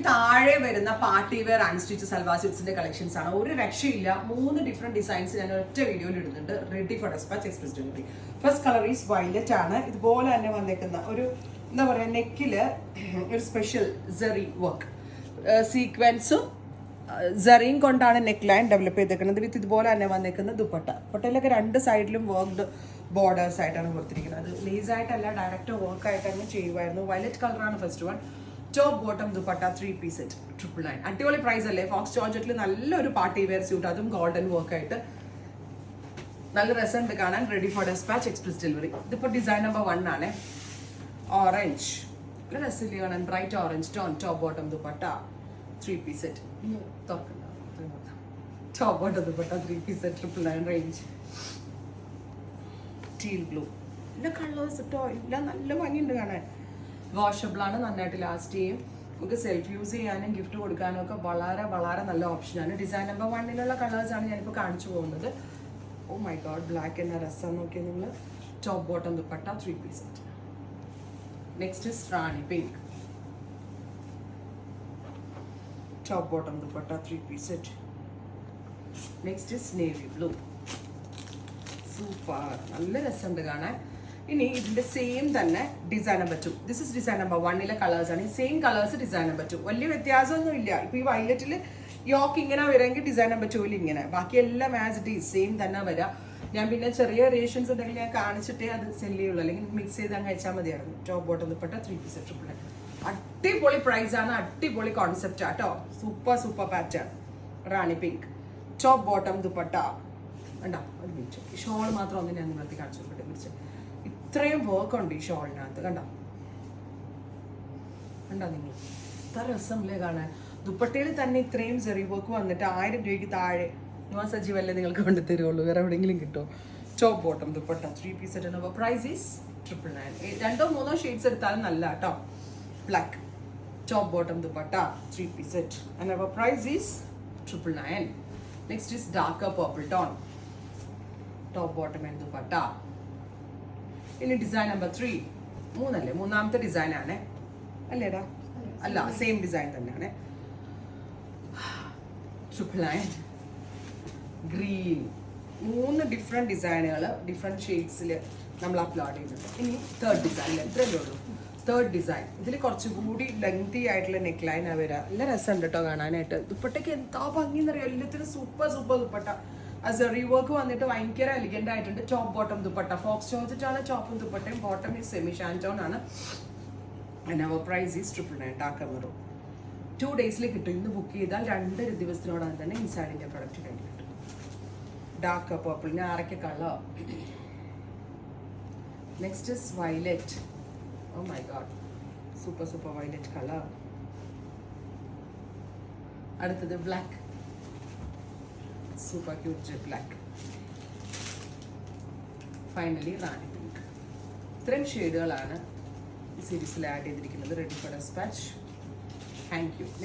താഴെ വരുന്ന party wear unstitch salwar സ്യൂട്ട്സിന്റെ കളക്ഷൻസ് ആണ്. ഒരു രക്ഷയില്ല. 3 ഡിഫറെന്റ് ഡിസൈൻസ് ഞാൻ ഒറ്റ വീഡിയോയിൽ ഇടുന്നുണ്ട്. Ready for dispatch express delivery. First colour is violet ആണ്. ഇതുപോലെ തന്നെ വന്നേക്കുന്ന ഒരു എന്താ പറയാ, നെക്കില് ഒരു സ്പെഷ്യൽ സെറി വർക്ക്, സീക്വൻസും സെറിയും കൊണ്ടാണ് നെക്ക് ലൈൻ ഡെവലപ്പ് ചെയ്തേക്കുന്നത്. വിത്ത് ഇതുപോലെ തന്നെ വന്നേക്കുന്ന ദുപ്പട്ടയിലൊക്കെ 2 സൈഡിലും വർക്ക്ഡ് ബോർഡേഴ്സ് ആയിട്ടാണ് കൊടുത്തിരിക്കുന്നത്. അത് ലേസ് ആയിട്ടല്ല, ഡയറക്റ്റ് വർക്ക് ആയിട്ട് തന്നെ ചെയ്യുമായിരുന്നു. വയലറ്റ് കളറാണ് first one. Top bottom dupatta 3 piece set 999. അടിപൊളി പ്രൈസ് അല്ലേ? ഫോക്സ് ജോർജറ്റിൽ നല്ലൊരു പാർട്ടി വെയർ സ്യൂട്ട്, അതും ഗോൾഡൻ വർക്ക് ആയിട്ട് നല്ല രസമുണ്ട് കാണാൻ. Ready for dispatch express delivery. ഇതിപ്പോൾ ഡിസൈൻ നമ്പർ 1 ആണ്. ഓറഞ്ച് നല്ല രസമില്ല കാണാൻ. Bright orange tone. Top bottom dupatta 3 piece set. Top bottom dupatta 3 piece set 999 range. Teal blue. എല്ലാ കളേഴ്സ് കേട്ടോ, എല്ലാം നല്ല ഭംഗിയുണ്ട് കാണാൻ. വാഷബിൾ ആണ്, നന്നായിട്ട് ലാസ്റ്റ് ചെയ്യും. നമുക്ക് സെൽഫ് യൂസ് ചെയ്യാനും ഗിഫ്റ്റ് കൊടുക്കാനും ഒക്കെ വളരെ വളരെ നല്ല ഓപ്ഷനാണ്. ഡിസൈൻ നമ്പർ 1 കളേഴ്സാണ് ഞാനിപ്പോൾ കാണിച്ചു പോകുന്നത്. ഓ മൈ ഗോഡ്, ബ്ലാക്ക് എന്ന രസം നോക്കിയാൽ നിങ്ങൾ. Top bottom dupatta 3 piece set. Next is rani pink. Top bottom dupatta 3 piece set. Next is navy blue. Super, നല്ല രസമുണ്ട് കാണാൻ. ഇനി ഇതിന്റെ സെയിം തന്നെ design number 2. This is design number 1 colours ആണ്. ഈ സെയിം കളേഴ്സ് ഡിസൈൻ നമ്പർ 2. വലിയ വ്യത്യാസമൊന്നും ഇല്ല. ഇപ്പൊ ഈ വയലറ്റിൽ യോക്ക് ഇങ്ങനെ വരെങ്കിൽ ഡിസൈൻ നമ്പർ 2 ഇങ്ങനെ, ബാക്കി എല്ലാം ആസ് ഇറ്റ് ഈസ് സെയിം തന്നെ വരാം. ഞാൻ പിന്നെ ചെറിയ വേരിയേഷൻസ് ഉണ്ടെങ്കിൽ ഞാൻ കാണിച്ചിട്ടേ അത് സെല് ചെയ്യുള്ളൂ, അല്ലെങ്കിൽ മിക്സ് ചെയ്ത് അങ്ങ് അയച്ചാൽ മതിയായിരുന്നു. Top bottom dupatta 3 piece set 999. അടിപൊളി പ്രൈസ് ആണ്, അടിപൊളി കോൺസെപ്റ്റ് ആട്ടോ. Super pattern. Rani pink. Top bottom dupatta ഉണ്ടോ? ഒരു മിനിറ്റ്, ഈ ഷോൾ മാത്രം ഒന്ന് ഞാൻ നിങ്ങൾക്ക് കാണിച്ചു കൊടുക്കട്ടെ. പിടിച്ച് ഇത്രയും വർക്ക് ഉണ്ട് ഈ ഷോളിനകത്ത്. കണ്ടോ നിങ്ങൾ? ഇത്ര രസമല്ലേ കാണാൻ? ദുപ്പട്ടയിൽ തന്നെ ഇത്രയും ചെറിയ വർക്ക് വന്നിട്ട് 1000 രൂപയ്ക്ക് താഴെ ന്യൂവാ സജീവല്ലേ നിങ്ങൾക്ക് കൊണ്ട് തരുള്ളൂ, വേറെ എവിടെയെങ്കിലും കിട്ടുമോ? Top bottom dupatta 3 piece set. Price is 999. 2-3 shades എടുത്താലും നല്ല കേട്ടോ. Black. Top bottom dupatta 3 piece set. And price is 999. Next is darker purple tone. Top bottom and dupatta. ഇനി ഡിസൈൻ നമ്പർ 3. 3 മൂന്നാമത്തെ ഡിസൈൻ ആണ് അല്ലേടാ? അല്ല, സെയിം ഡിസൈൻ തന്നെയാണ്. 999. ഗ്രീൻ. 3 ഡിഫറെന്റ് ഡിസൈനുകൾ ഡിഫറെന്റ് ഷെയ്ഡ്സിൽ നമ്മൾ അപ്ലോഡ് ചെയ്യുന്നുണ്ട്. ഇനി തേർഡ് ഡിസൈൻ, ഇത്രയല്ലേ ഉള്ളൂ. തേർഡ് ഡിസൈൻ ഇതിൽ കുറച്ചുകൂടി ലെങ്തി ആയിട്ടുള്ള നെക്ക് ലൈൻ വരാം. നല്ല രസമുണ്ട് കേട്ടോ കാണാനായിട്ട്. ദുപ്പട്ടയ്ക്ക് എന്താ ഭംഗി എന്നറിയാം. എല്ലാത്തിനും സൂപ്പർ ദുപ്പട്ട. ആ സെറി വർക്ക് വന്നിട്ട് ഭയങ്കര എലിഗന്റ് ആയിട്ടുണ്ട്. Top bottom dupatta faux georgette ആണ്. ടോപ്പും ദുപ്പട്ടയും. ബോട്ടം ഈ സെമി ഷാൻറ്റോൺ ആണ്. And our price is 999. Dark maroon. 2 ഡേയ്സിൽ കിട്ടും. ഇന്ന് ബുക്ക് ചെയ്താൽ 2 ദിവസത്തിനോടാണ് തന്നെ ഇൻസൈഡിന്റെ പ്രൊഡക്റ്റ് കഴിഞ്ഞ് കിട്ടും. ഡാർക്ക് പർപ്പിൾ, ഞാറയ്ക്ക colour. Next is violet. Oh my god, super violet colour. അടുത്തത് black. Super cute jet black. Finally rani pink. ഇത്രയും ഷെയ്ഡുകളാണ് ഈ സീരീസിൽ ആഡ് ചെയ്തിരിക്കുന്നത്. Ready for despatch. Thank U.